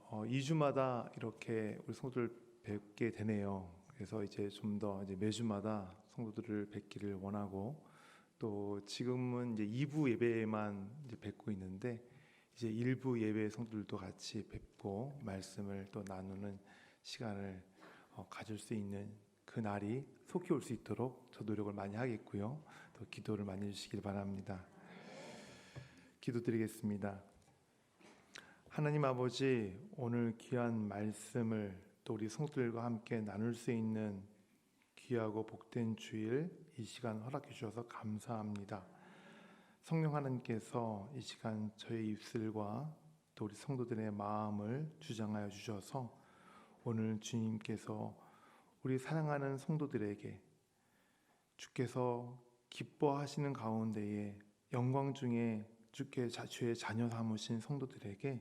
2주마다 이렇게 우리 성도들 뵙게 되네요. 그래서 이제 좀 더 이제 매주마다 성도들을 뵙기를 원하고, 또 지금은 이제 2부 예배만 이제 뵙고 있는데, 이제 1부 예배 성도들도 같이 뵙고 말씀을 또 나누는 시간을 가질 수 있는 그 날이 속히 올 수 있도록 저 노력을 많이 하겠고요. 또 기도를 많이 해주시길 바랍니다. 기도드리겠습니다. 하나님 아버지, 오늘 귀한 말씀을 또 우리 성도들과 함께 나눌 수 있는 귀하고 복된 주일 이 시간 허락해 주셔서 감사합니다. 성령 하나님께서 이 시간 저의 입술과 또 우리 성도들의 마음을 주장하여 주셔서 오늘 주님께서 우리 사랑하는 성도들에게 주께서 기뻐하시는 가운데에 영광 중에 주의 자녀 삼으신 성도들에게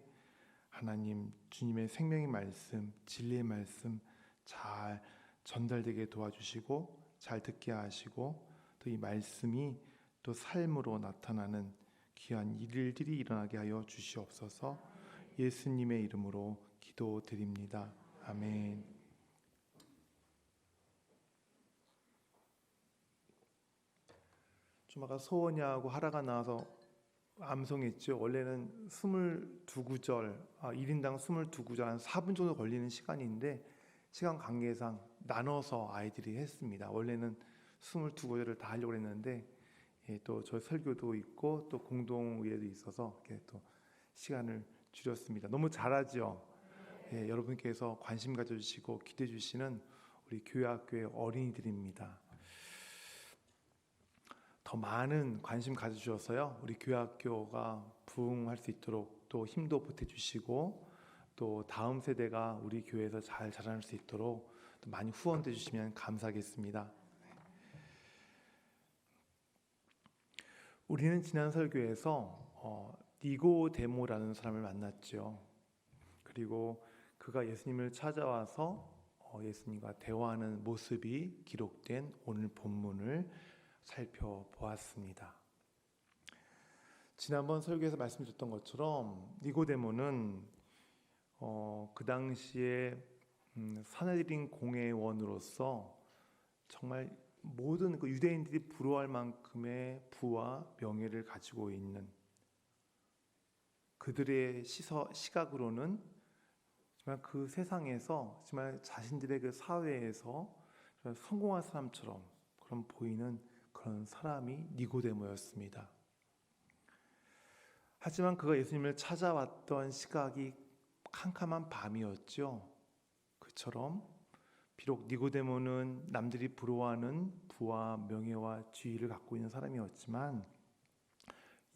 하나님 주님의 생명의 말씀, 진리의 말씀 잘 전달되게 도와주시고 잘 듣게 하시고, 또 이 말씀이 또 삶으로 나타나는 귀한 일들이 일어나게 하여 주시옵소서. 예수님의 이름으로 기도드립니다. 아멘. 좀 아까 소원이하고 하라가 나와서 암송했죠. 원래는 22구절, 1인당 22구절 한 4분 정도 걸리는 시간인데 시간 관계상 나눠서 아이들이 했습니다. 원래는 22구절을 다 하려고 했는데 또 저 설교도 있고 또 공동의회도 있어서 또 시간을 줄였습니다. 너무 잘하죠. 여러분께서 관심 가져주시고 기대해 주시는 우리 교회학교의 어린이들입니다. 더 많은 관심 가져주셔서요, 우리 교회학교가 부흥할 수 있도록 또 힘도 보태주시고, 또 다음 세대가 우리 교회에서 잘 자랄 수 있도록 또 많이 후원해 주시면 감사하겠습니다. 우리는 지난 설교에서 니고데모라는 사람을 만났죠. 그리고 그가 예수님을 찾아와서 예수님과 대화하는 모습이 기록된 오늘 본문을 살펴보았습니다. 지난번 설교에서 말씀드렸던 것처럼 니고데모는 그 당시에 산헤드린 공회원으로서 정말 모든 그 유대인들이 부러워할 만큼의 부와 명예를 가지고 있는, 그들의 시각으로는 정말 그 세상에서 정말 자신들의 그 사회에서 성공한 사람처럼 그런 보이는 그런 사람이 니고데모였습니다. 하지만 그가 예수님을 찾아왔던 시각이 캄캄한 밤이었죠. 그처럼 비록 니고데모는 남들이 부러워하는 부와 명예와 지위를 갖고 있는 사람이었지만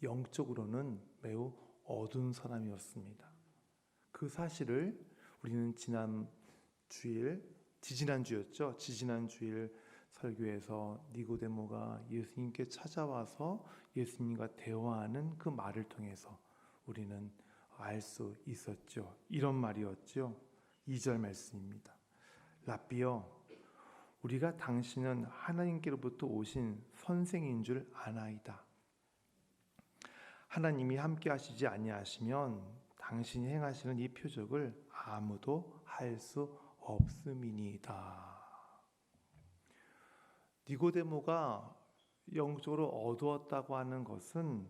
영적으로는 매우 어두운 사람이었습니다. 그 사실을 우리는 지지난 주일 설교에서 니고데모가 예수님께 찾아와서 예수님과 대화하는 그 말을 통해서 우리는 알 수 있었죠. 이런 말이었죠. 2절 말씀입니다. 라삐여, 우리가 당신은 하나님께로부터 오신 선생인 줄 아나이다. 하나님이 함께 하시지 아니하시면 당신이 행하시는 이 표적을 아무도 할 수 없음이니이다. 니고데모가 영적으로 어두웠다고 하는 것은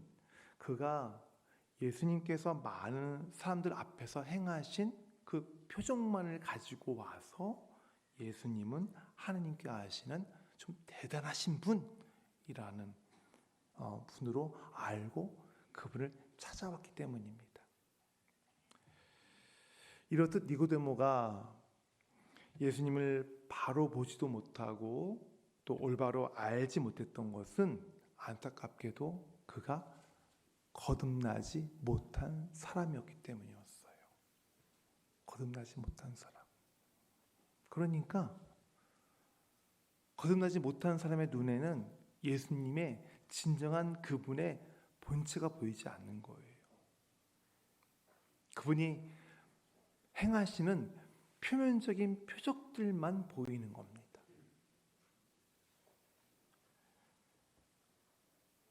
그가 예수님께서 많은 사람들 앞에서 행하신 그 표적만을 가지고 와서 예수님은 하나님께 하시는 좀 대단하신 분이라는 분으로 알고 그분을 찾아왔기 때문입니다. 이렇듯 니고데모가 예수님을 바로 보지도 못하고 또 올바로 알지 못했던 것은 안타깝게도 그가 거듭나지 못한 사람이었기 때문이었어요. 거듭나지 못한 사람. 그러니까 거듭나지 못한 사람의 눈에는 예수님의 진정한 그분의 본체가 보이지 않는 거예요. 그분이 행하시는 표면적인 표적들만 보이는 겁니다.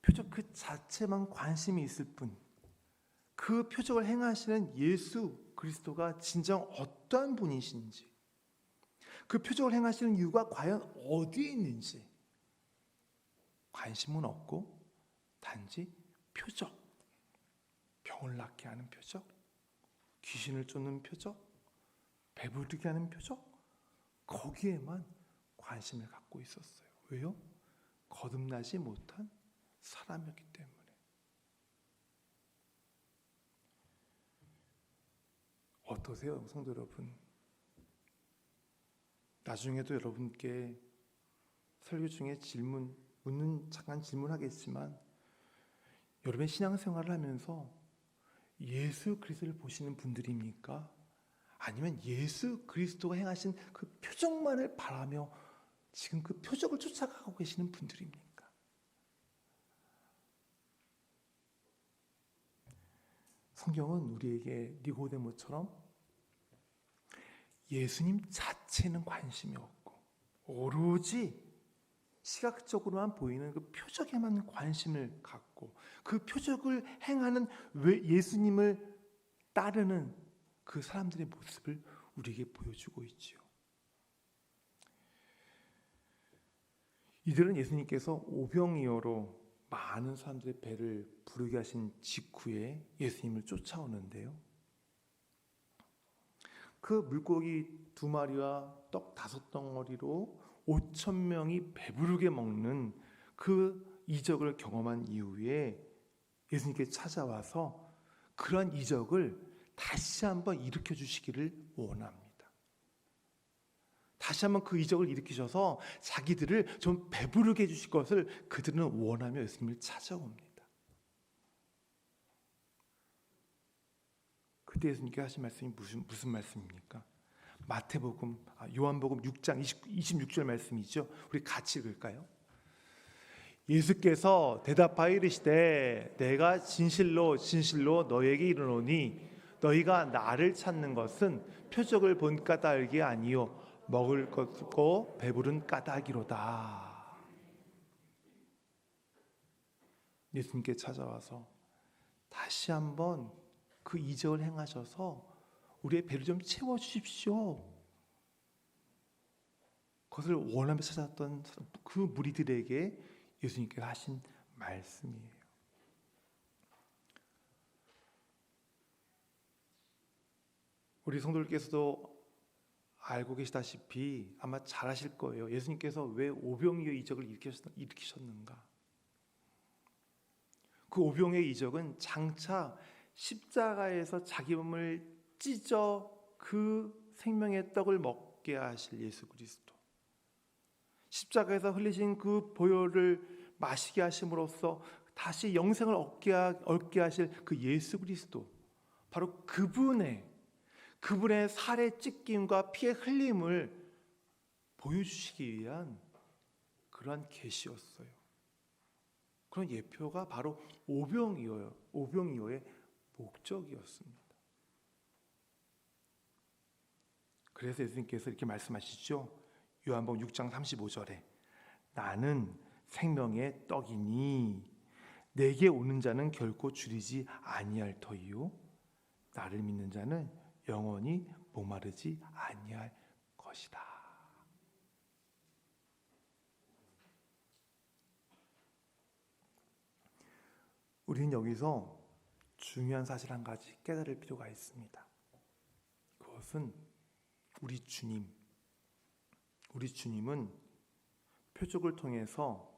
표적 그 자체만 관심이 있을 뿐, 그 그 표적을 행하시는 예수 그리스도가 진정 어떠한 분이신지, 그 표적을 행하시는 이유가 과연 어디에 있는지 관심은 없고 단지 표적, 병을 낫게 하는 표적, 귀신을 쫓는 표적, 배부르게 하는 표적, 거기에만 관심을 갖고 있었어요. 왜요? 거듭나지 못한 사람이었기 때문에. 어떠세요, 성도 여러분? 나중에도 여러분께 설교 중에 잠깐 질문하겠지만, 여러분의 신앙생활을 하면서 예수 그리스도를 보시는 분들입니까? 아니면 예수 그리스도가 행하신 그 표적만을 바라며 지금 그 표적을 쫓아가고 계시는 분들입니까? 성경은 우리에게 니고데모처럼 예수님 자체는 관심이 없고 오로지 시각적으로만 보이는 그 표적에만 관심을 갖고 그 표적을 행하는 예수님을 따르는 그 사람들의 모습을 우리에게 보여주고 있지요. 이들은 예수님께서 오병이어로 많은 사람들의 배를 부르게 하신 직후에 예수님을 쫓아오는데요. 그 물고기 2마리와 떡 5덩어리로 5,000명이 배부르게 먹는 그 이적을 경험한 이후에 예수님께 찾아와서 그러한 이적을 다시 한번 일으켜 주시기를 원합니다. 다시 한번 그 이적을 일으키셔서 자기들을 좀 배부르게 해주실 것을 그들은 원하며 예수님을 찾아옵니다. 그때 예수님께 하신 말씀이 무슨 말씀입니까? 요한복음 6장 26절 말씀이죠. 우리 같이 읽을까요? 예수께서 대답하여 이르시되 내가 진실로 진실로 너에게 이르노니 너희가 나를 찾는 것은 표적을 본 까닭이 아니요 먹을 것고 배부른 까닭이로다. 예수님께 찾아와서 다시 한번 그 이적을 행하셔서 우리의 배를 좀 채워주십시오. 그것을 원하며 찾았던 그 무리들에게 예수님께서 하신 말씀이에요. 우리 성도들께서도 알고 계시다시피 아마 잘 아실 거예요. 예수님께서 왜 오병이어의 이적을 일으키셨는가? 그 오병이어의 이적은 장차 십자가에서 자기 몸을 찢어 그 생명의 떡을 먹게 하실 예수 그리스도, 십자가에서 흘리신 그 보혈을 마시게 하심으로써 다시 영생을 얻게 하실 그 예수 그리스도, 바로 그분의 살의 찢김과 피의 흘림을 보여주시기 위한 그러한 계시였어요. 그런 예표가 바로 오병이어의 목적이었습니다. 그래서 예수님께서 이렇게 말씀하시죠. 요한복음 6장 35절에 나는 생명의 떡이니 내게 오는 자는 결코 줄이지 아니할 터이요 나를 믿는 자는 영원히 목마르지 아니할 것이다. 우리는 여기서 중요한 사실 한 가지 깨달을 필요가 있습니다. 그것은 우리 주님은 표적을 통해서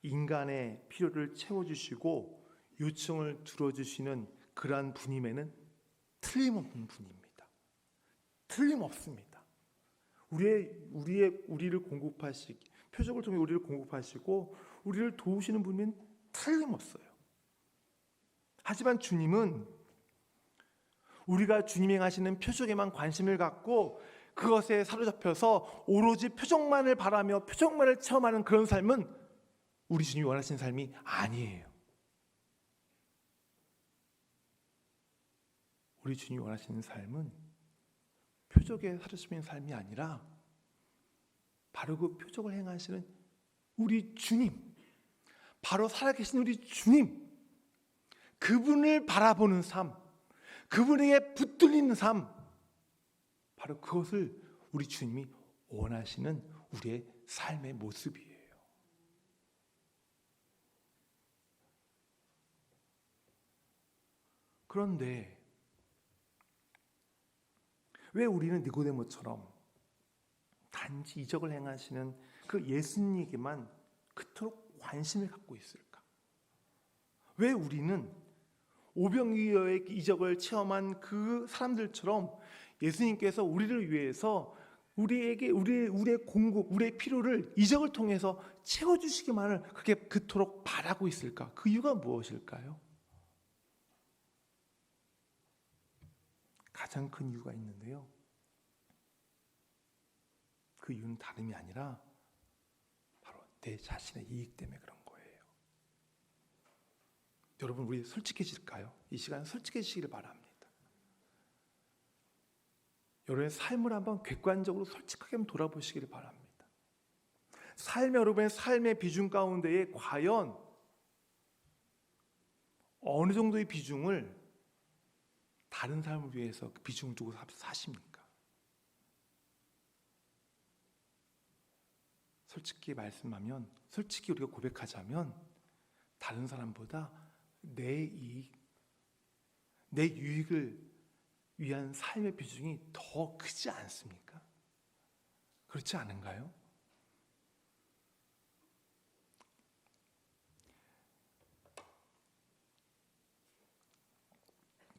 인간의 필요를 채워주시고 요청을 들어주시는 그러한 분임에는 틀림없는 분입니다. 틀림없습니다. 우리를 공급하시기, 표적을 통해 우리를 공급하시고 우리를 도우시는 분은 틀림없어요. 하지만 주님은 우리가 주님이 행하시는 표적에만 관심을 갖고 그것에 사로잡혀서 오로지 표적만을 바라며 표적만을 체험하는 그런 삶은 우리 주님이 원하시는 삶이 아니에요. 우리 주님이 원하시는 삶은 표적에 사로잡힌 삶이 아니라 바로 그 표적을 행하시는 우리 주님, 바로 살아계신 우리 주님, 그분을 바라보는 삶, 그분에게 붙들리는 삶, 바로 그것을 우리 주님이 원하시는 우리의 삶의 모습이에요. 그런데 왜 우리는 니고데모처럼 단지 이적을 행하시는 그 예수님에게만 그토록 관심을 갖고 있을까? 왜 우리는 오병이어의 이적을 체험한 그 사람들처럼 예수님께서 우리를 위해서 우리에게 우리의 공급, 우리의 필요를 이적을 통해서 채워주시기만을 그렇게 그토록 바라고 있을까? 그 이유가 무엇일까요? 가장 큰 이유가 있는데요. 그 이유는 다름이 아니라 바로 내 자신의 이익 때문에 그런 거예요. 여러분, 우리 솔직해질까요? 이 시간에 솔직해지시기를 바랍니다. 여러분의 삶을 한번 객관적으로 솔직하게 한번 돌아보시기를 바랍니다. 여러분의 삶의 비중 가운데에 과연 어느 정도의 비중을 다른 사람을 위해서 그 비중을 두고 사십니까? 솔직히 말씀하면, 솔직히 우리가 고백하자면 다른 사람보다 내 이익, 내 유익을 위한 삶의 비중이 더 크지 않습니까? 그렇지 않은가요?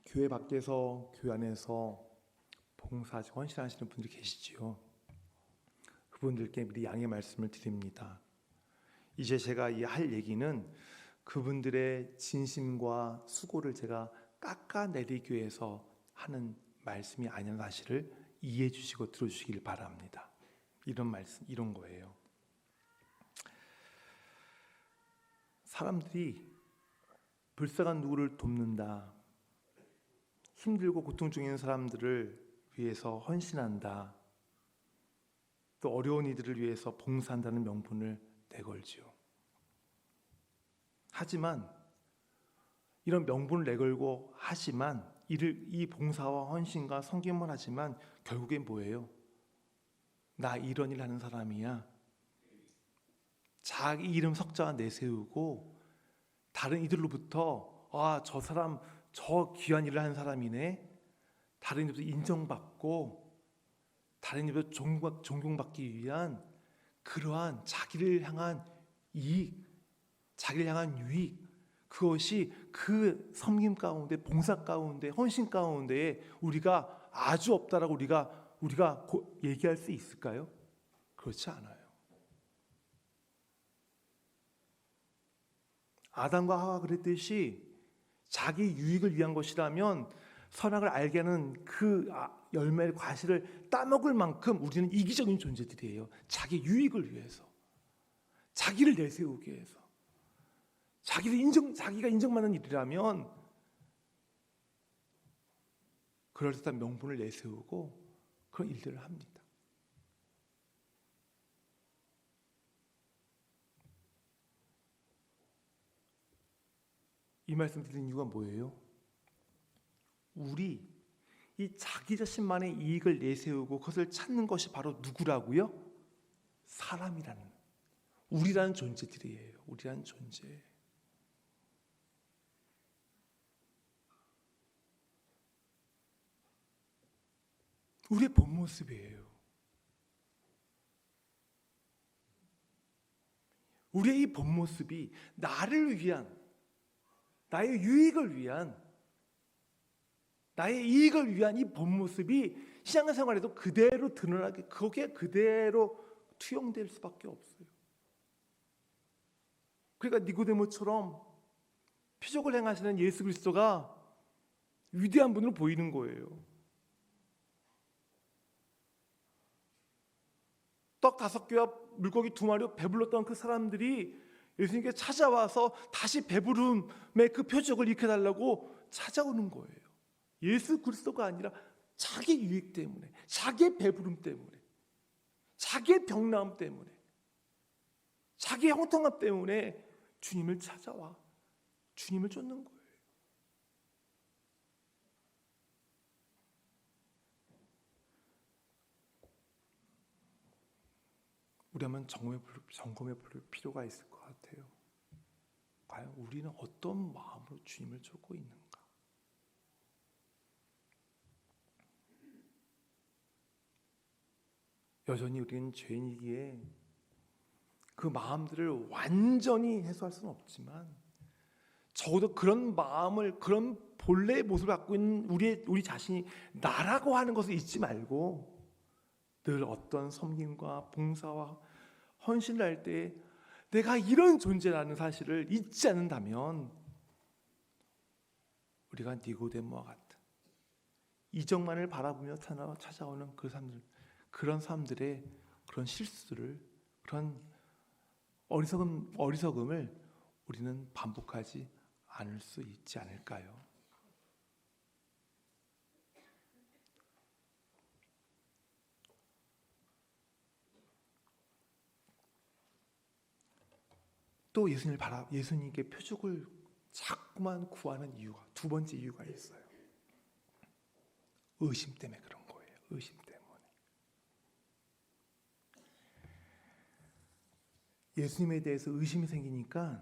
교회 밖에서 교회 안에서 봉사하시고 헌신하시는 분들이 계시지요. 그분들께 미리 양해 말씀을 드립니다. 이제 제가 할 얘기는 그분들의 진심과 수고를 제가 깎아내리기 위해서 하는 말씀이 아니라는 사실을 이해해 주시고 들어주시길 바랍니다. 이런 말씀, 이런 거예요. 사람들이 불쌍한 누구를 돕는다, 힘들고 고통 중에 있는 사람들을 위해서 헌신한다, 또 어려운 이들을 위해서 봉사한다는 명분을 내걸지요. 하지만 이런 명분을 내걸고 하지만 이 봉사와 헌신과 섬김만 하지만 결국엔 뭐예요? 나 이런 일 하는 사람이야. 자기 이름 석자 내세우고 다른 이들로부터 저 사람 저 귀한 일을 하는 사람이네. 다른 이들도 인정받고 다른 이들도 존경받기 위한 그러한 자기를 향한 이익, 자기를 향한 유익, 그것이 그 섬김 가운데, 봉사 가운데, 헌신 가운데에 우리가 아주 없다라고 우리가 얘기할 수 있을까요? 그렇지 않아요. 아담과 하와 그랬듯이 자기 유익을 위한 것이라면 선악을 알게 하는 그 열매의 과실을 따먹을 만큼 우리는 이기적인 존재들이에요. 자기 유익을 위해서, 자기를 내세우기 위해서, 자기가 인정받는 일이라면 그럴듯한 명분을 내세우고 그런 일들을 합니다. 이 말씀 드리는 이유가 뭐예요? 우리 이 자기 자신만의 이익을 내세우고 그것을 찾는 것이 바로 누구라고요? 사람이라는, 우리라는 존재들이에요. 우리라는 존재. 우리의 본 모습이에요. 우리의 이 본 모습이 나를 위한, 나의 유익을 위한, 나의 이익을 위한 이 본 모습이 신앙생활에도 그대로 드러나게, 거기에 그대로 투영될 수밖에 없어요. 그러니까 니고데모처럼 표적을 행하시는 예수 그리스도가 위대한 분으로 보이는 거예요. 떡 5개와 물고기 2마리로 배불렀던 그 사람들이 예수님께 찾아와서 다시 배부름의 그 표적을 일으켜달라고 찾아오는 거예요. 예수 그리스도가 아니라 자기 유익 때문에, 자기의 배부름 때문에, 자기의 병나음 때문에, 자기의 형통함 때문에 주님을 찾아와 주님을 쫓는 거예요. 우리 한번 점검해 볼 필요가 있을 것 같아요. 과연 우리는 어떤 마음으로 주님을 쫓고 있는가? 여전히 우리는 죄인이기에 그 마음들을 완전히 해소할 수는 없지만 적어도 그런 마음을, 그런 본래의 모습을 갖고 있는 우리 자신이 나라고 하는 것을 잊지 말고 늘 어떤 섬김과 봉사와 헌신을 할 때 내가 이런 존재라는 사실을 잊지 않는다면 우리가 니고데모와 같은 이적만을 바라보며 찾아오는 그런 사람들의 그런 실수를, 그런 어리석음을 우리는 반복하지 않을 수 있지 않을까요? 또 예수님께 표적을 자꾸만 구하는 이유가, 두 번째 이유가 있어요. 의심 때문에 그런 거예요. 의심 때문에. 예수님에 대해서 의심이 생기니까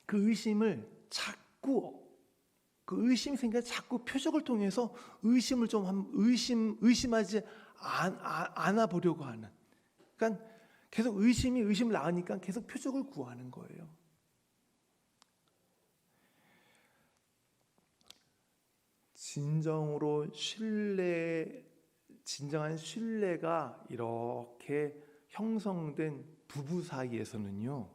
그 의심이 생기니까 자꾸 표적을 통해서 의심하지 않아 보려고 하는. 그러니까 계속 의심을 낳으니까 계속 표적을 구하는 거예요. 진정한 신뢰가 이렇게 형성된 부부 사이에서는요,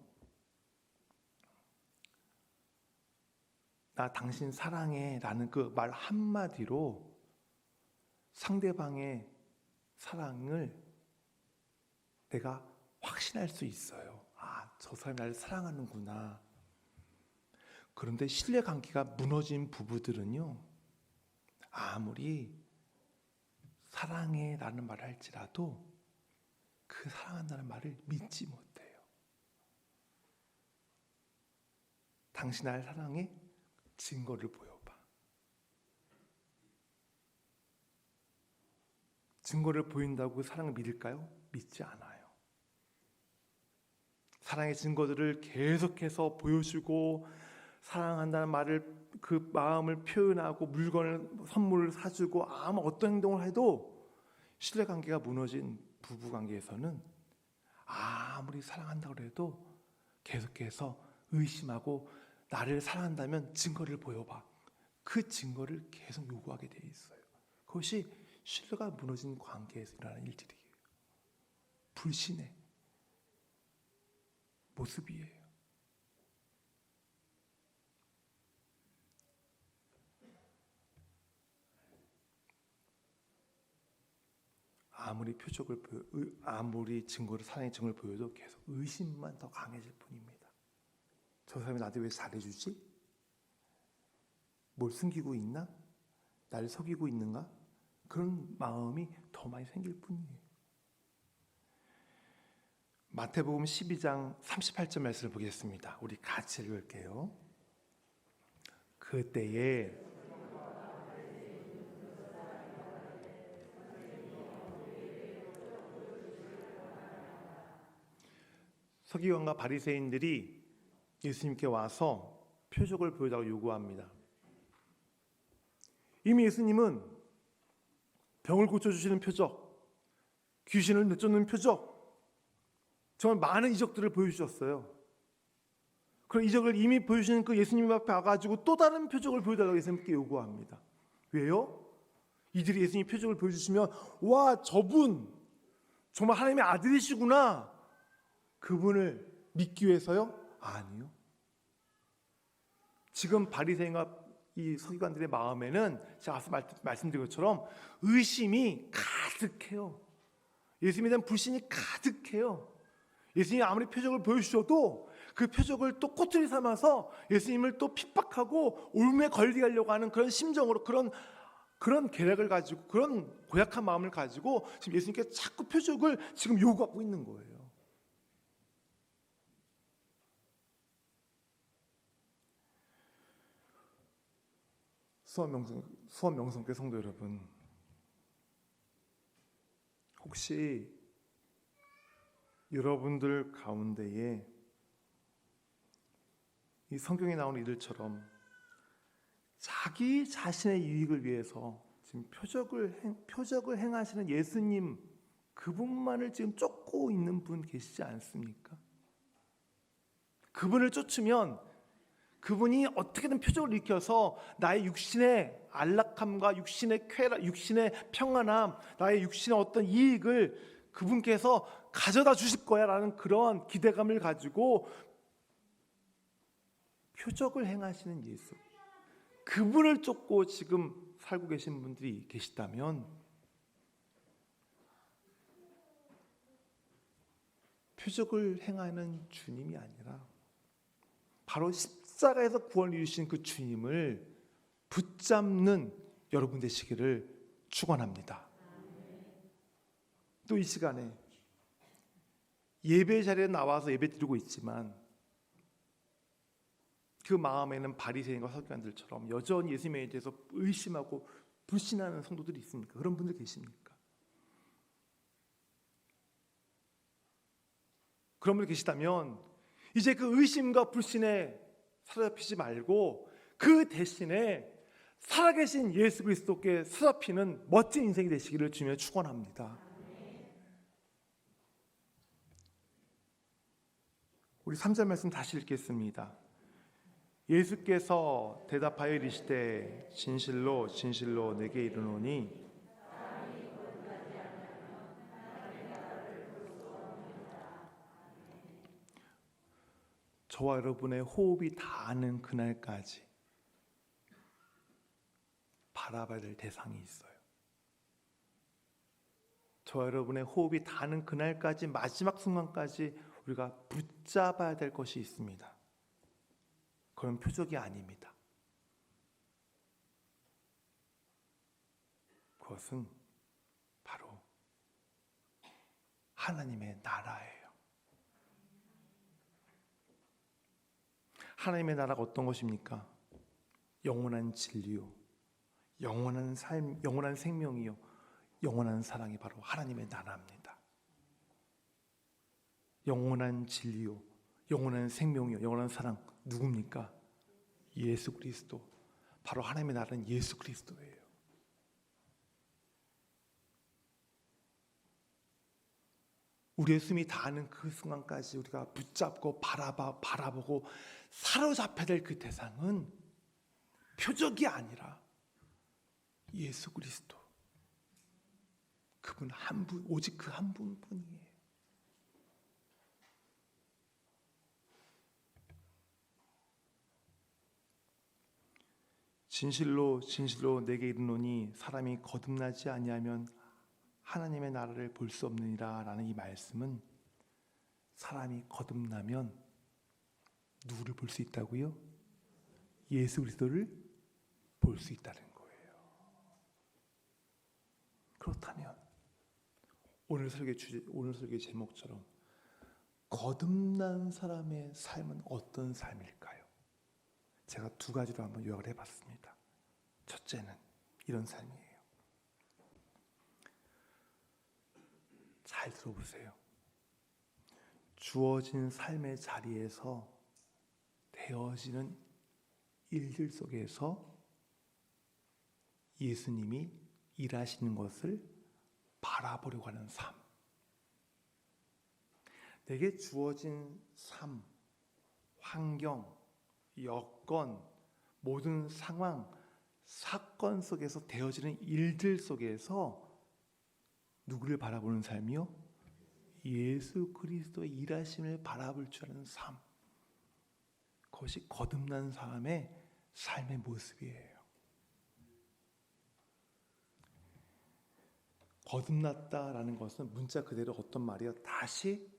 나 당신 사랑해 라는 그 말 한마디로 상대방의 사랑을 내가 확신할 수 있어요. 저 사람이 나를 사랑하는구나. 그런데 신뢰관계가 무너진 부부들은요, 아무리 사랑해 라는 말을 할지라도 그 사랑한다는 말을 믿지 못해요. 당신 나를 사랑해? 증거를 보여봐. 증거를 보인다고 사랑을 믿을까요? 믿지 않아요. 사랑의 증거들을 계속해서 보여주고 사랑한다는 말을, 그 마음을 표현하고 선물을 사주고 어떤 행동을 해도 신뢰관계가 무너진 부부관계에서는 아무리 사랑한다고 해도 계속해서 의심하고 나를 사랑한다면 증거를 보여봐. 그 증거를 계속 요구하게 돼 있어요. 그것이 신뢰가 무너진 관계에서 일어나는 일들이에요. 불신의 모습이에요. 아무리 사랑의 증거를 보여도 계속 의심만 더 강해질 뿐입니다. 저 사람이 나한테 왜 잘해주지? 뭘 숨기고 있나? 나를 속이고 있는가? 그런 마음이 더 많이 생길 뿐이에요. 마태복음 12장 38절 말씀을 보겠습니다. 우리 같이 읽을게요. 그때에 서기관과 바리새인들이 예수님께 와서 표적을 보여달라고 요구합니다. 이미 예수님은 병을 고쳐주시는 표적, 귀신을 내쫓는 표적, 정말 많은 이적들을 보여주셨어요. 그런 이적을 이미 보여주시는 그 예수님 앞에 와가지고 또 다른 표적을 보여달라고 예수님께 요구합니다. 왜요? 이들이 예수님 표적을 보여주시면 와, 저분 정말 하나님의 아들이시구나, 그분을 믿기 위해서요? 아니요. 지금 바리새인과 이 서기관들의 마음에는 제가 앞서 말씀드린 것처럼 의심이 가득해요. 예수님에 대한 불신이 가득해요. 예수님이 아무리 표적을 보여주셔도 그 표적을 또 꼬투리 삼아서 예수님을 또 핍박하고 올무에 걸리게 하려고 하는 그런 심정으로, 그런 계략을 가지고, 그런 고약한 마음을 가지고 지금 예수님께 자꾸 표적을 지금 요구하고 있는 거예요. 수원 명성교회 성도 여러분, 혹시 여러분들 가운데에 이 성경에 나오는 이들처럼 자기 자신의 유익을 위해서 지금 표적을 행하시는 예수님 그분만을 지금 쫓고 있는 분 계시지 않습니까? 그분을 쫓으면 그분이 어떻게든 표적을 일으켜서 나의 육신의 안락함과 육신의 쾌락, 육신의 평안함, 나의 육신의 어떤 이익을 그분께서 가져다 주실 거야 라는 그런 기대감을 가지고 표적을 행하시는 예수, 그분을 쫓고 지금 살고 계신 분들이 계시다면 표적을 행하는 주님이 아니라 바로 십자가에서 구원을 이루신 그 주님을 붙잡는 여러분 되시기를 축원합니다. 또 이 시간에 예배 자리에 나와서 예배 드리고 있지만 그 마음에는 바리새인과 서기관들처럼 여전히 예수님에 대해서 의심하고 불신하는 성도들이 있습니까? 그런 분들 계십니까? 그런 분들 계시다면 이제 그 의심과 불신에 사로잡히지 말고 그 대신에 살아계신 예수 그리스도께 사로잡히는 멋진 인생이 되시기를 주님의 축원합니다. 우리 3절 말씀 다시 읽겠습니다. 예수께서 대답하여 이르시되 진실로 진실로 내게 이르노니 저와 여러분의 호흡이 닿는 그날까지 바라봐야 될 대상이 있어요. 저와 여러분의 호흡이 닿는 그날까지 마지막 순간까지 우리가 붙잡아야 될 것이 있습니다. 그런 표적이 아닙니다. 그것은 바로 하나님의 나라예요. 하나님의 나라가 어떤 것입니까? 영원한 진리요, 영원한 삶, 영원한 생명이요, 영원한 사랑이 바로 하나님의 나라입니다. 영원한 진리요, 영원한 생명이요, 영원한 사랑 누굽니까? 예수 그리스도. 바로 하나님의 나라는 예수 그리스도예요. 우리의 숨이 닿는 그 순간까지 우리가 붙잡고 바라보고 사로잡혀야 될 그 대상은 표적이 아니라 예수 그리스도. 그분 한 분, 오직 그 한 분뿐이에요. 진실로 진실로 내게 이르노니 사람이 거듭나지 아니하면 하나님의 나라를 볼 수 없느니라 라는 이 말씀은 사람이 거듭나면 누구를 볼 수 있다고요? 예수 그리스도를 볼 수 있다는 거예요. 그렇다면 오늘 설교 제목처럼 거듭난 사람의 삶은 어떤 삶일까요? 제가 두 가지로 한번 요약을 해봤습니다. 첫째는 이런 삶이에요. 잘 들어보세요. 주어진 삶의 자리에서 되어지는 일들 속에서 예수님이 일하시는 것을 바라보려고 하는 삶. 내게 주어진 삶, 환경, 여건, 모든 상황, 사건 속에서 되어지는 일들 속에서 누구를 바라보는 삶이요? 예수 그리스도의 일하심을 바라볼 줄 아는 삶. 그것이 거듭난 사람의 삶의 모습이에요. 거듭났다라는 것은 문자 그대로 어떤 말이요? 다시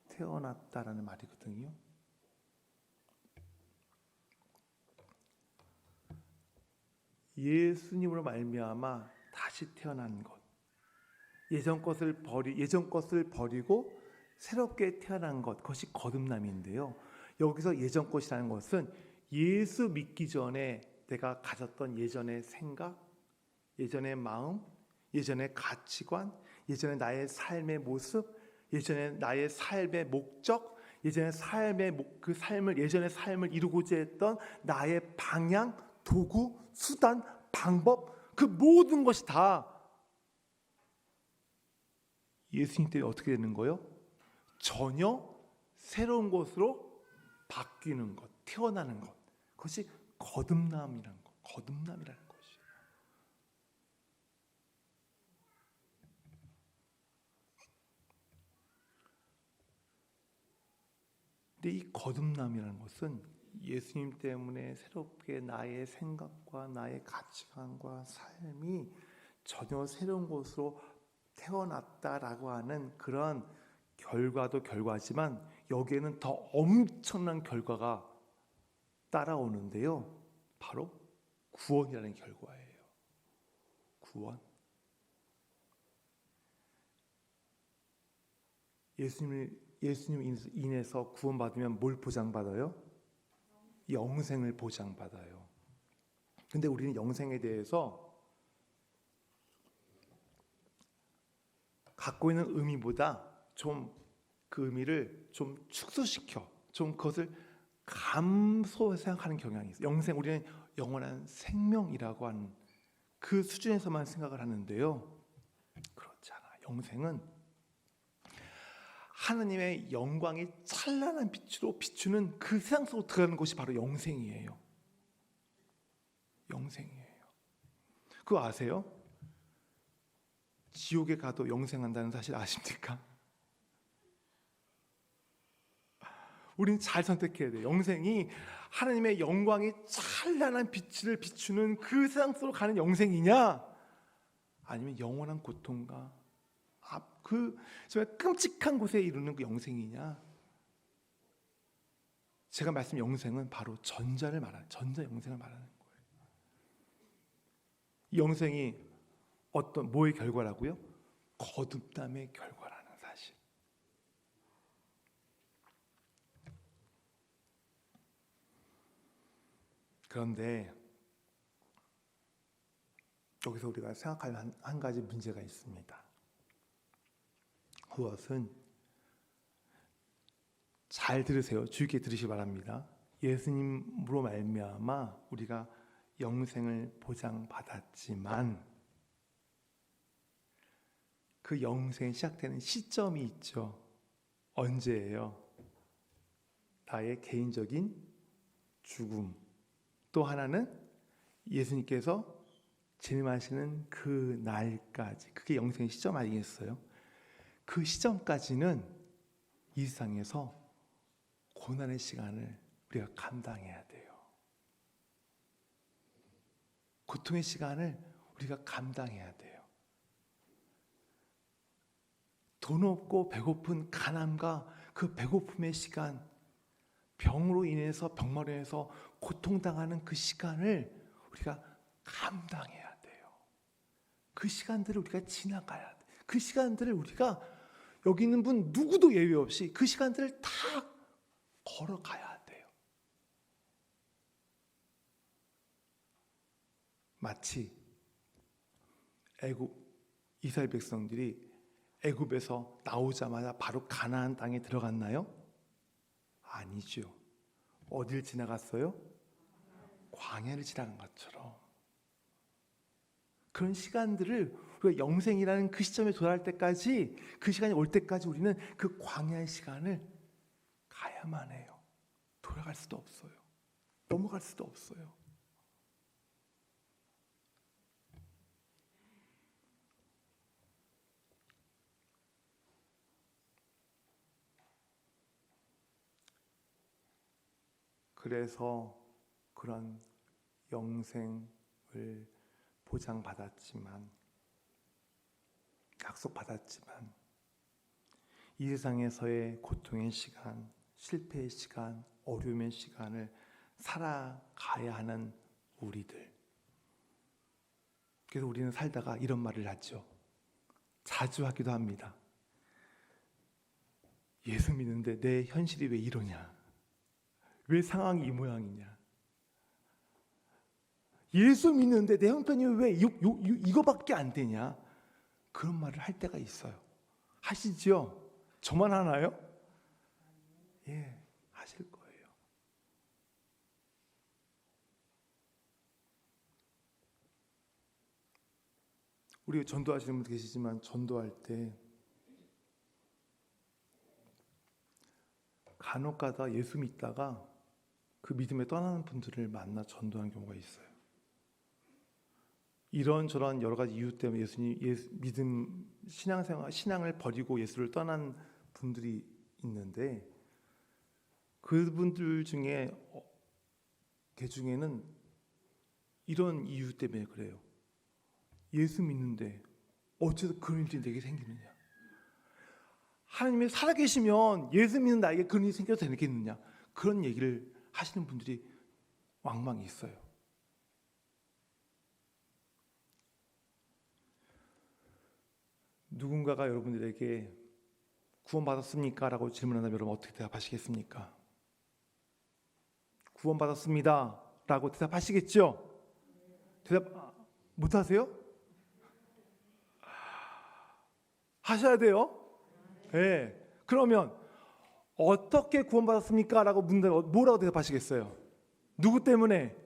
태어났다라는 말이거든요. 예수님으로 말미암아 다시 태어난 것, 예전 것을 버리고 새롭게 태어난 것, 그것이 거듭남인데요. 여기서 예전 것이라는 것은 예수 믿기 전에 내가 가졌던 예전의 생각, 예전의 마음, 예전의 가치관, 예전의 나의 삶의 모습, 예전에 나의 삶의 목적, 예전의 예전의 삶을 이루고자 했던 나의 방향, 도구, 수단, 방법, 그 모든 것이 다 예수님 때문에 어떻게 되는 거예요? 전혀 새로운 것으로 바뀌는 것, 태어나는 것. 그것이 거듭남이라는 것, 거듭남이라는 것이에요. 근데 이 거듭남이라는 것은 예수님 때문에 새롭게 나의 생각과 나의 가치관과 삶이 전혀 새로운 것으로 태어났다라고 하는 그런 결과도 결과지만 여기에는 더 엄청난 결과가 따라오는데요. 바로 구원이라는 결과예요. 구원. 예수님 인해서 구원받으면 뭘 보장받아요? 영생을 보장받아요. 근데 우리는 영생에 대해서 갖고 있는 의미보다 좀 그 의미를 좀 축소시켜, 좀 그것을 감소해서 생각하는 경향이 있어요. 영생, 우리는 영원한 생명이라고 하는 그 수준에서만 생각을 하는데요. 그렇지 않아. 영생은 하나님의 영광이 찬란한 빛으로 비추는 그 세상 속으로 들어가는 것이 바로 영생이에요. 영생이에요. 그거 아세요? 지옥에 가도 영생한다는 사실 아십니까? 우리는 잘 선택해야 돼요. 영생이 하나님의 영광이 찬란한 빛을 비추는 그 세상 속으로 가는 영생이냐, 아니면 영원한 고통과 그 정말 끔찍한 곳에 이르는 그 영생이냐. 제가 말씀 영생은 바로 전자 영생을 말하는 거예요. 이 영생이 뭐의 결과라고요? 거듭남의 결과라는 사실. 그런데 여기서 우리가 생각할 한 가지 문제가 있습니다. 그것은, 잘 들으세요. 주의 깊게 들으시기 바랍니다. 예수님으로 말미암아 우리가 영생을 보장받았지만 그 영생이 시작되는 시점이 있죠. 언제예요? 나의 개인적인 죽음. 또 하나는 예수님께서 재림하시는 그 날까지, 그게 영생의 시점 아니겠어요? 그 시점까지는 이 세상에서 고난의 시간을 우리가 감당해야 돼요. 고통의 시간을 우리가 감당해야 돼요. 돈 없고 배고픈 가난과 그 배고픔의 시간, 병으로 인해서, 병마로 인해서 고통당하는 그 시간을 우리가 감당해야 돼요. 그 시간들을 우리가 지나가야 돼. 그 시간들을 우리가, 여기 있는 분 누구도 예외 없이 그 시간들을 다 걸어가야 돼요. 마치 이스라엘 백성들이 애굽에서 나오자마자 바로 가나안 땅에 들어갔나요? 아니죠. 어딜 지나갔어요? 광야를 지나간 것처럼. 그런 시간들을 우리가 영생이라는 그 시점에 도달할 때까지, 그 시간이 올 때까지 우리는 그 광야의 시간을 가야만 해요. 돌아갈 수도 없어요. 넘어갈 수도 없어요. 그래서 그런 영생을 보장받았지만, 약속받았지만, 이 세상에서의 고통의 시간, 실패의 시간, 어려움의 시간을 살아가야 하는 우리들. 그래서 우리는 살다가 이런 말을 하죠. 자주 하기도 합니다. 예수 믿는데 내 현실이 왜 이러냐? 왜 상황이 이 모양이냐? 예수 믿는데 내 형편이 왜 이거밖에 안 되냐? 그런 말을 할 때가 있어요. 하시죠? 저만 하나요? 예, 하실 거예요. 우리 전도하시는 분도 계시지만 전도할 때 간혹가다 예수 믿다가 그 믿음에 떠나는 분들을 만나 전도하는 경우가 있어요. 이런저런 여러 가지 이유 때문에 믿음, 신앙을 버리고 예수를 떠난 분들이 있는데 그분들 중에 개 중에는 이런 이유 때문에 그래요. 예수 믿는데 어째서 그런 일이 내게 생기느냐? 하나님이 살아계시면 예수 믿는 나에게 그런 일이 생겨도 되겠느냐? 그런 얘기를 하시는 분들이 왕왕 있어요. 누군가가 여러분들에게 구원받았습니까? 라고 질문한다면 여러분 어떻게 대답하시겠습니까? 구원받았습니다 라고 대답하시겠죠? 대답 못하세요? 하셔야 돼요. 네. 그러면 어떻게 구원받았습니까? 라고 묻는다면 뭐라고 대답하시겠어요? 누구 때문에?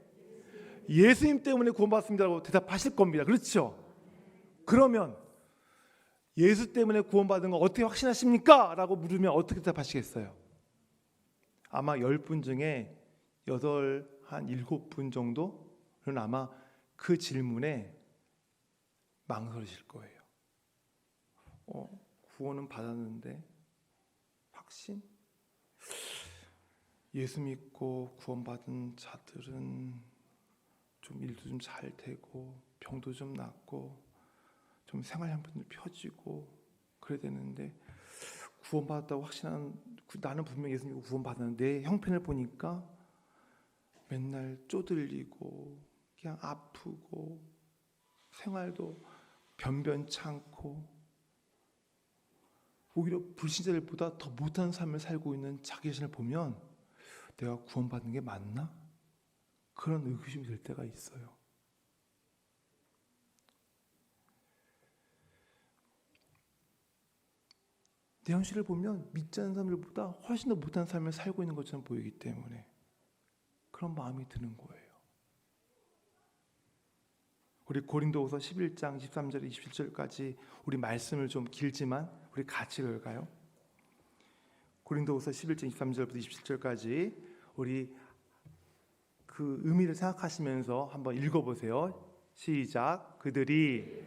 예수님 때문에 구원받았습니다 라고 대답하실 겁니다. 그렇죠? 그러면 예수 때문에 구원받은 거 어떻게 확신하십니까? 라고 물으면 어떻게 대답하시겠어요? 아마 10분 중에 7분 정도는 아마 그 질문에 망설이실 거예요. 구원은 받았는데 확신? 예수 믿고 구원받은 자들은 좀 일도 좀 잘 되고 병도 좀 낫고 좀 생활 형편도 펴지고 그래야 되는데 구원받았다고 확신하는 나는 분명히 예수 믿고 구원받았는데 내 형편을 보니까 맨날 쪼들리고 그냥 아프고 생활도 변변찮고 오히려 불신자들보다 더 못한 삶을 살고 있는 자기 자신을 보면 내가 구원받는 게 맞나? 그런 의구심이 들 때가 있어요. 내 현실을 보면 믿지 않는 사람들보다 훨씬 더 못한 삶을 살고 있는 것처럼 보이기 때문에 그런 마음이 드는 거예요. 우리 고린도후서 11장 13절 27절까지 우리 말씀을 좀 길지만 우리 같이 읽을까요? 고린도후서 11장 23절부터 27절까지 우리 그 의미를 생각하시면서 한번 읽어보세요. 시작. 그들이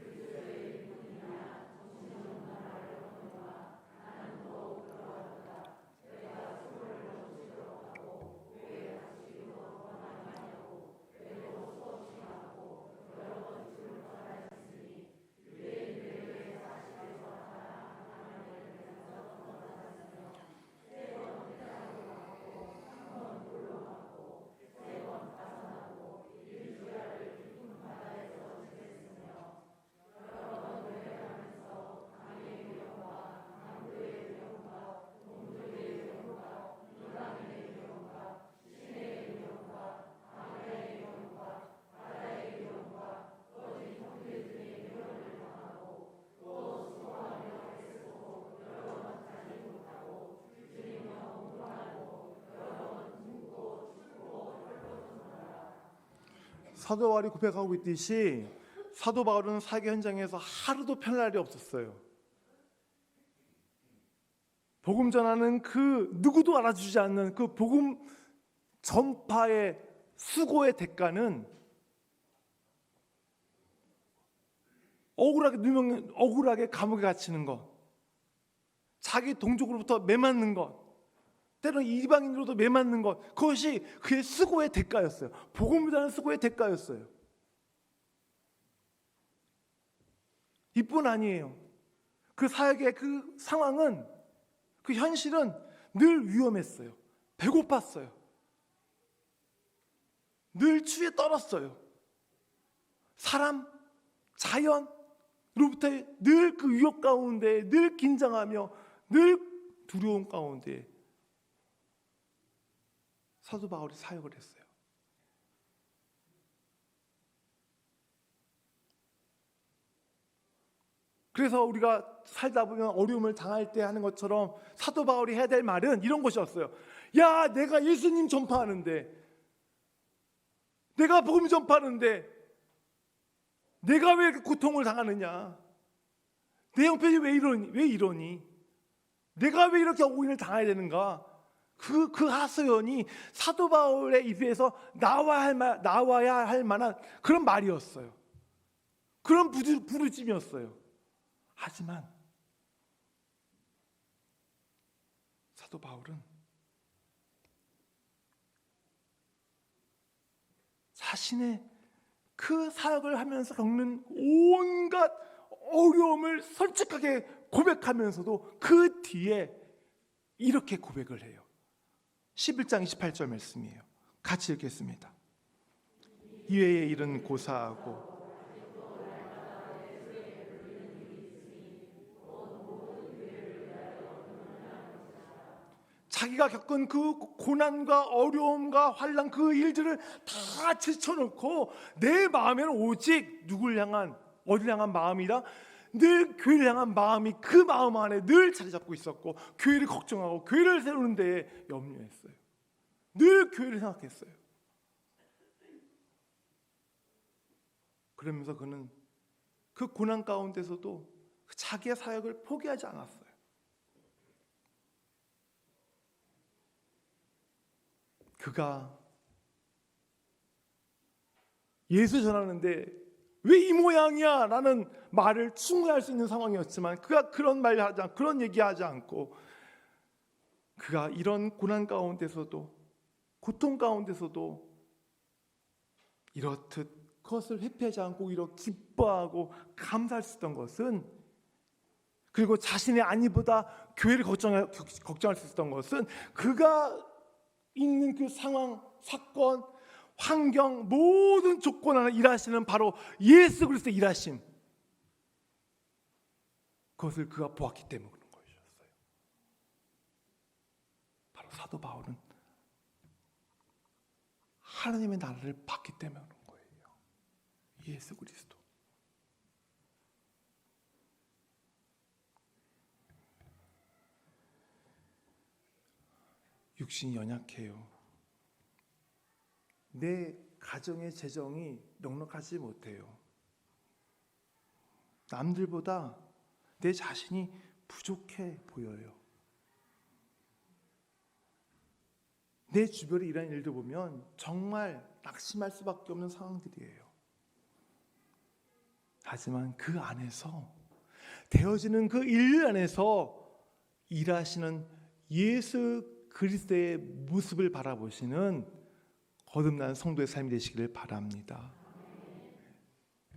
사도 바울이 고백하고 있듯이 사도 바울은 사교 현장에서 하루도 편할 날이 없었어요. 복음 전하는 그 누구도 알아주지 않는 그 복음 전파의 수고의 대가는 억울하게 감옥에 갇히는 것, 자기 동족으로부터 매맞는 것, 때로는 이방인으로도 매맞는 것, 그것이 그의 수고의 대가였어요. 복음을 전하는 수고의 대가였어요. 이뿐 아니에요. 그 사역의 그 상황은, 그 현실은 늘 위험했어요. 배고팠어요. 늘 추위에 떨었어요. 사람, 자연으로부터 늘 그 위협 가운데, 늘 긴장하며, 늘 두려움 가운데 사도 바울이 사역을 했어요. 그래서 우리가 살다 보면 어려움을 당할 때 하는 것처럼 사도 바울이 해야 될 말은 이런 것이었어요. 야, 내가 예수님 전파하는데, 내가 복음 전파하는데 내가 왜 이렇게 고통을 당하느냐? 내 형편이 왜 이러니? 내가 왜 이렇게 오인을 당해야 되는가? 그 하소연이 사도 바울의 입에서 나와야 할 만한 그런 말이었어요. 그런 부르짐이었어요. 하지만 사도 바울은 자신의 그 사역을 하면서 겪는 온갖 어려움을 솔직하게 고백하면서도 그 뒤에 이렇게 고백을 해요. 11장 28절 말씀이에요. 같이 읽겠습니다. 이외의 일은 고사하고 자기가 겪은 그 고난과 어려움과 환난 그 일들을 다 제쳐놓고 내 마음에는 오직 누굴 향한, 어디를 향한 마음이라? 늘 교회를 향한 마음이 그 마음 안에 늘 자리 잡고 있었고, 교회를 걱정하고 교회를 세우는 데에 염려했어요. 늘 교회를 생각했어요. 그러면서 그는 그 고난 가운데서도 자기의 사역을 포기하지 않았어요. 그가 예수 전하는데 왜 이 모양이야? 라는 말을 충분히 할 수 있는 상황이었지만 그가 그런 말 하지 않고, 그런 얘기하지 않고, 그가 이런 고난 가운데서도, 고통 가운데서도 이렇듯 그것을 회피하지 않고 오히려 기뻐하고 감사할 수 있던 것은, 그리고 자신의 안위보다 교회를 걱정할 수 있었던 것은, 그가 있는 그 상황, 사건, 환경, 모든 조건 안에 일하시는 바로 예수 그리스도의 일하심, 그것을 그가 보았기 때문에 그런 것이었어요. 바로 사도 바울은 하나님의 나라를 봤기 때문에 그런 거예요. 예수 그리스도. 육신이 연약해요. 내 가정의 재정이 넉넉하지 못해요. 남들보다 내 자신이 부족해 보여요. 내 주변에 일하는 일들 보면 정말 낙심할 수밖에 없는 상황들이에요. 하지만 그 안에서, 되어지는 그 일 안에서 일하시는 예수 그리스도의 모습을 바라보시는 거듭난 성도의 삶이 되시기를 바랍니다.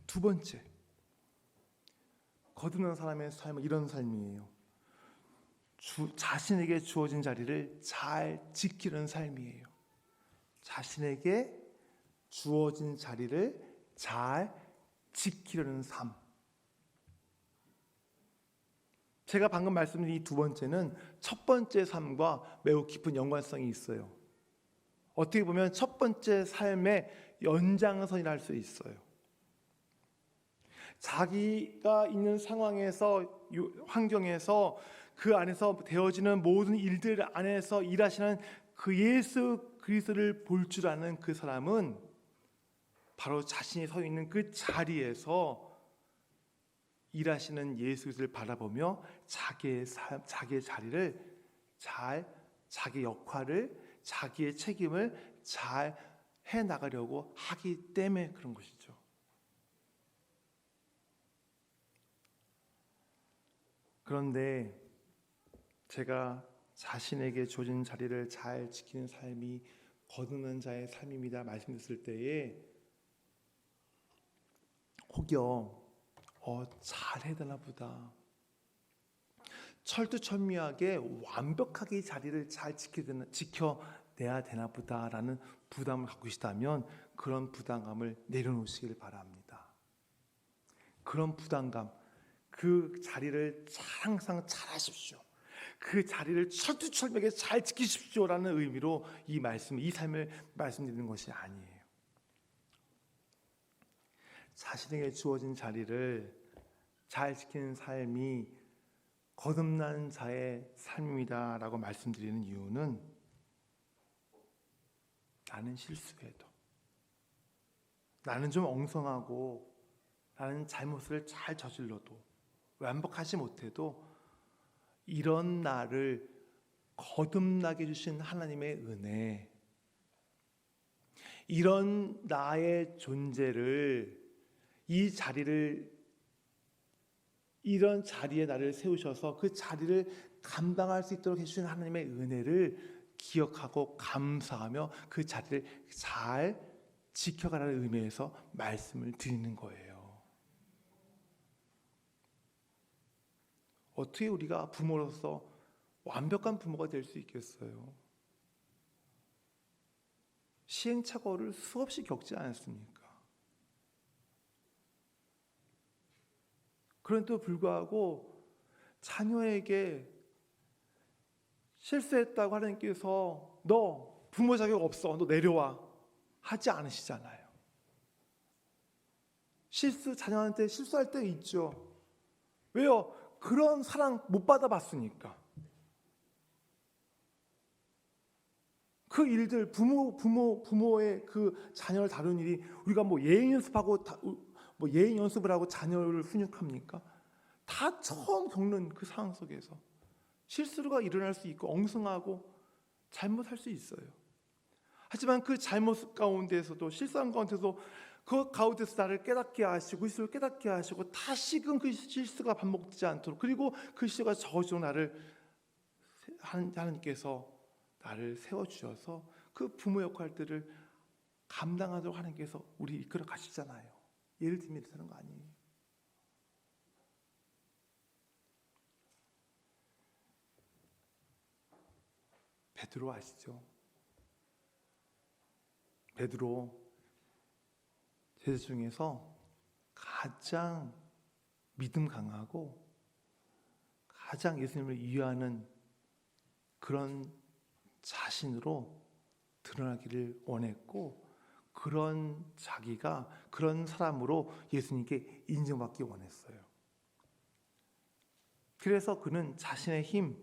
두 번째, 거듭난 사람의 삶은 이런 삶이에요. 자신에게 주어진 자리를 잘 지키는 삶이에요. 자신에게 주어진 자리를 잘 지키려는 삶. 제가 방금 말씀드린 이 두 번째는 첫 번째 삶과 매우 깊은 연관성이 있어요. 어떻게 보면 첫 번째 삶의 연장선이라 할 수 있어요. 자기가 있는 상황에서, 환경에서, 그 안에서 되어지는 모든 일들 안에서 일하시는 그 예수 그리스도를 볼 줄 아는 그 사람은 바로 자신이 서 있는 그 자리에서 일하시는 예수 그리스도를 바라보며 자기의 자리를 잘, 자기 역할을, 자기의 책임을 잘 해나가려고 하기 때문에 그런 것이죠. 그런데 제가 자신에게 주어진 자리를 잘 지키는 삶이 거듭난 자의 삶입니다 말씀드렸을 때에 혹여 잘해야 되나 보다, 철두철미하게 완벽하게 이 자리를 잘 지켜내야 되나 보다라는 부담을 갖고 계시다면 그런 부담감을 내려놓으시길 바랍니다. 그런 부담감, 그 자리를 항상 잘 하십시오. 그 자리를 철두철미하게 잘 지키십시오라는 의미로 이 삶을 말씀드리는 것이 아니에요. 자신에게 주어진 자리를 잘 지키는 삶이 거듭난 자의 삶입니다라고 말씀드리는 이유는 나는 실수해도, 나는 좀 엉성하고, 나는 잘못을 잘 저질러도, 완벽하지 못해도 이런 나를 거듭나게 해주신 하나님의 은혜, 이런 나의 존재를, 이런 자리에 나를 세우셔서 그 자리를 감당할 수 있도록 해주신 하나님의 은혜를 기억하고 감사하며 그 자리를 잘 지켜가라는 의미에서 말씀을 드리는 거예요. 어떻게 우리가 부모로서 완벽한 부모가 될 수 있겠어요? 시행착오를 수없이 겪지 않았습니까? 그런데도 불구하고 자녀에게 실수했다고 하나님께서 너 부모 자격 없어, 너 내려와 하지 않으시잖아요. 자녀한테 실수할 때 있죠. 왜요? 그런 사랑 못 받아봤으니까. 그 일들, 부모의 그 자녀를 다루는 일이 우리가 예행 연습을 하고 자녀를 훈육합니까? 다 처음 겪는 그 상황 속에서 실수가 일어날 수 있고 엉성하고 잘못할 수 있어요. 하지만 그 잘못 가운데서도, 실수한 가운데서도 그 가운데서 나를 깨닫게 하시고, 실수를 깨닫게 하시고, 다시금 그 실수가 반복되지 않도록, 그리고 그 실수가 적어지도록 하나님께서 나를 세워주셔서 그 부모 역할들을 감당하도록 하나님께서 우리 이끌어 가시잖아요. 예를 들면 되는 거 아니에요. 베드로 아시죠? 베드로 제자 중에서 가장 믿음 강하고 가장 예수님을 이해하는 그런 자신으로 드러나기를 원했고, 그런 사람으로 예수님께 인정받기 원했어요. 그래서 그는 자신의 힘,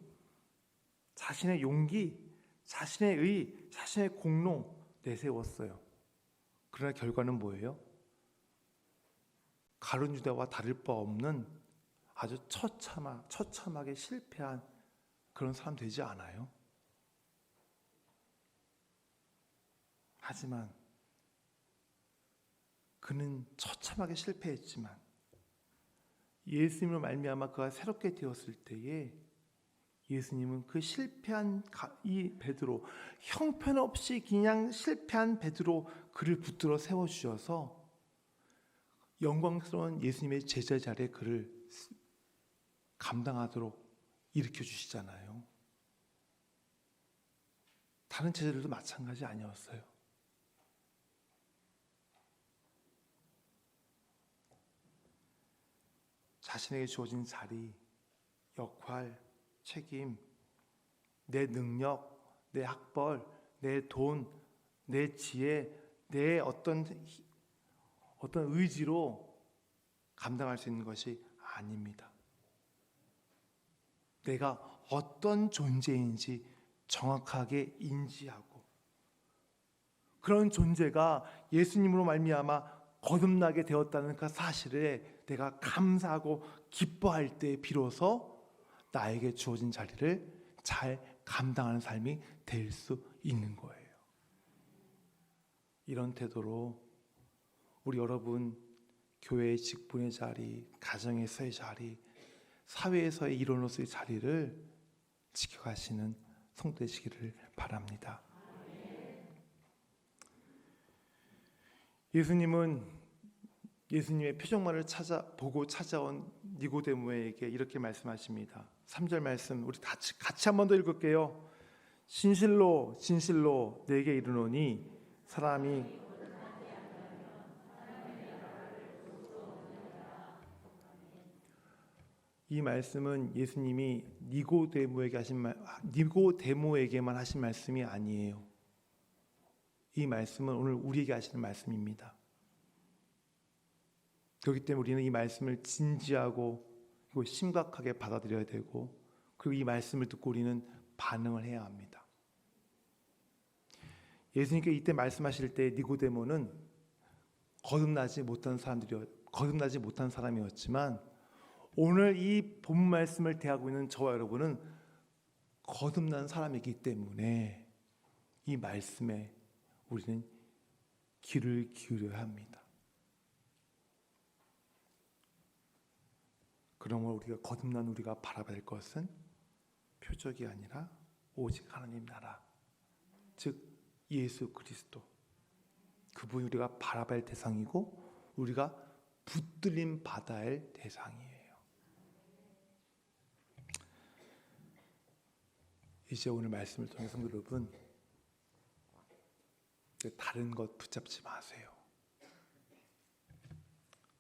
자신의 용기, 자신의 의, 자신의 공로 내세웠어요. 그러나 결과는 뭐예요? 가룟 유다와 다를 바 없는 아주 처참하게 실패한 그런 사람 되지 않아요? 하지만 그는 처참하게 실패했지만 예수님으로 말미암아 그가 새롭게 되었을 때에 예수님은 그 실패한 이 베드로, 형편없이 그냥 실패한 베드로, 그를 붙들어 세워주셔서 영광스러운 예수님의 제자 자리에 그를 감당하도록 일으켜주시잖아요. 다른 제자들도 마찬가지 아니었어요. 자신에게 주어진 자리, 역할, 책임, 내 능력, 내 학벌, 내 돈, 내 지혜, 내 어떤 의지로 감당할 수 있는 것이 아닙니다. 내가 어떤 존재인지 정확하게 인지하고, 그런 존재가 예수님으로 말미암아 거듭나게 되었다는 그 사실에 내가 감사하고 기뻐할 때 비로소 나에게 주어진 자리를 잘 감당하는 삶이 될 수 있는 거예요. 이런 태도로 우리 여러분, 교회의 직분의 자리, 가정에서의 자리, 사회에서의 일원으로서의 자리를 지켜가시는 성도 되시기를 바랍니다. 예수님의 표정만을 보고 찾아온 니고데모에게 이렇게 말씀하십니다. 3절 말씀 우리 같이 한 번 더 읽을게요. 진실로 진실로 내게 이르노니 사람이 이 말씀은 예수님이 니고데모에게만 하신 말씀이 아니에요. 이 말씀은 오늘 우리에게 하시는 말씀입니다. 그렇기 때문에 우리는 이 말씀을 진지하고 그리고 심각하게 받아들여야 되고, 그리고 이 말씀을 듣고 우리는 반응을 해야 합니다. 예수님께 이때 말씀하실 때 니고데모는 거듭나지 못한 사람이었지만, 오늘 이 본 말씀을 대하고 있는 저와 여러분은 거듭난 사람이기 때문에 이 말씀에 우리는 귀를 기울여야 합니다. 그러므로 우리가 거듭난 우리가 바라봐야 할 것은 표적이 아니라 오직 하나님 나라, 즉 예수 그리스도, 그분이 우리가 바라봐야 할 대상이고 우리가 붙들림 받아야 할 대상이에요. 이제 오늘 말씀을 통해 성도 여러분, 다른 것 붙잡지 마세요.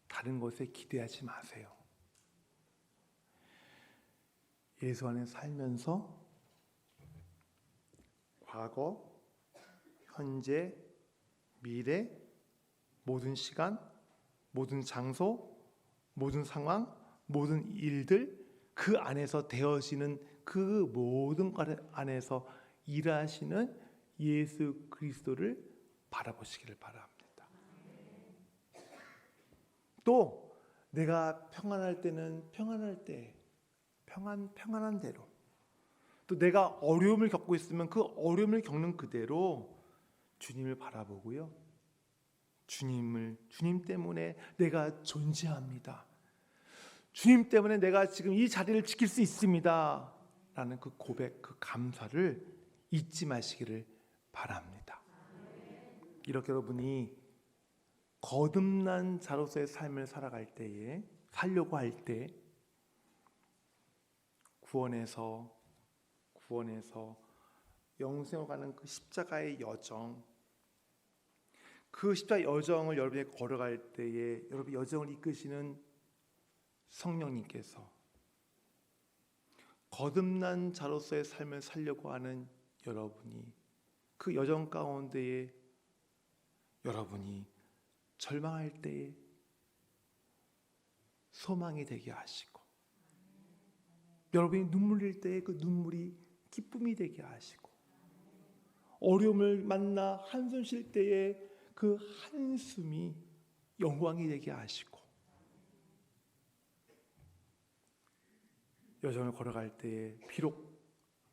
다른 것에 기대하지 마세요. 예수 안에 살면서 과거, 현재, 미래, 모든 시간, 모든 장소, 모든 상황, 모든 일들, 그 안에서 되어지는 그 모든 것 안에서 일하시는 예수 그리스도를 바라보시기를 바랍니다. 또 내가 평안할 때는 평안할 때 평안한 대로, 또 내가 어려움을 겪고 있으면 그 어려움을 겪는 그대로 주님을 바라보고요. 주님 때문에 내가 존재합니다. 주님 때문에 내가 지금 이 자리를 지킬 수 있습니다. 라는 그 고백, 그 감사를 잊지 마시기를 바랍니다. 이렇게 여러분이 거듭난 자로서의 삶을 살려고 할 때 구원에서 영생으로 가는 그 십자가의 여정, 그 십자가의 여정을 여러분이 걸어갈 때에 여러분 여정을 이끄시는 성령님께서 거듭난 자로서의 삶을 살려고 하는 여러분이 그 여정 가운데에 여러분이 절망할 때에 소망이 되게 하시고, 여러분이 눈물 흘릴 때에 그 눈물이 기쁨이 되게 하시고, 어려움을 만나 한숨 쉴 때에 그 한숨이 영광이 되게 하시고, 여정을 걸어갈 때에 비록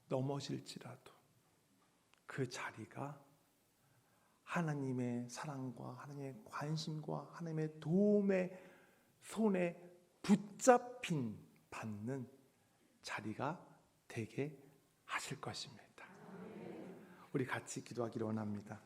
넘어질지라도 그 자리가 하나님의 사랑과 하나님의 관심과 하나님의 도움의 손에 붙잡힌 받는 자리가 되게 하실 것입니다. 우리 같이 기도하기를 원합니다.